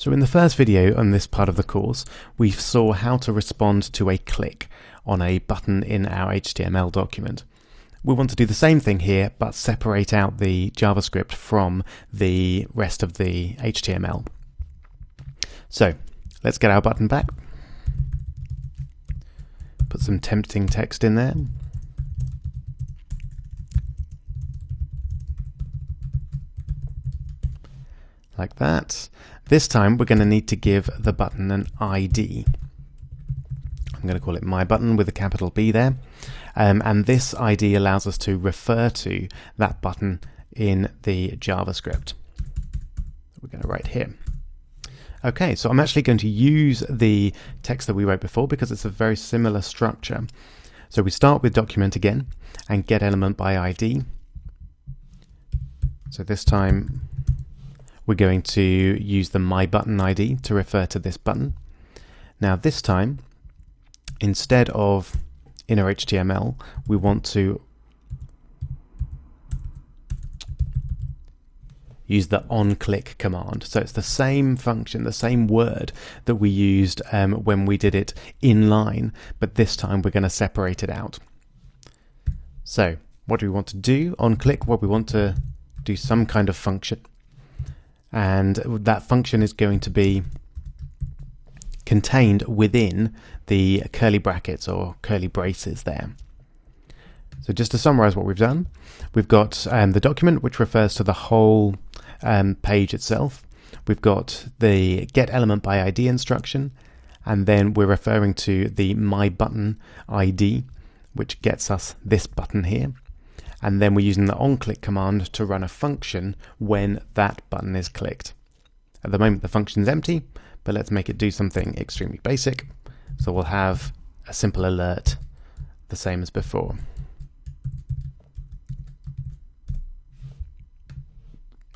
So in the first video on this part of the course, we saw how to respond to a click on a button in our HTML document. We want to do the same thing here, but separate out the JavaScript from the rest of the HTML. So let's get our button back. Put some tempting text in there. Like that. This time we're going to need to give the button an ID. I'm going to call it my button with a capital B there. And this ID allows us to refer to that button in the JavaScript. We're going to write here. Okay, so I'm actually going to use the text that we wrote before because it's a very similar structure. So we start with document again and get element by ID. So this time we're going to use the my button ID to refer to this button. Now this time, instead of inner HTML, we want to use the onClick command. So it's the same function, the same word that we used when we did it inline, but this time we're going to separate it out. So what do we want to do? OnClick, well, we want to do some kind of function. And that function is going to be contained within the curly brackets or curly braces there. So just to summarize what we've done, we've got the document, which refers to the whole page itself. We've got the get element by ID instruction, and then we're referring to the my button ID, which gets us this button here. And then we're using the onClick command to run a function when that button is clicked. At the moment the function is empty, but let's make it do something extremely basic. So we'll have a simple alert, the same as before.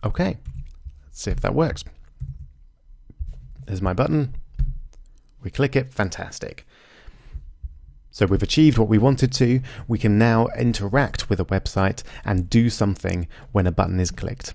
Okay, let's see if that works. There's my button. We click it, fantastic. So we've achieved what we wanted to. We can now interact with a website and do something when a button is clicked.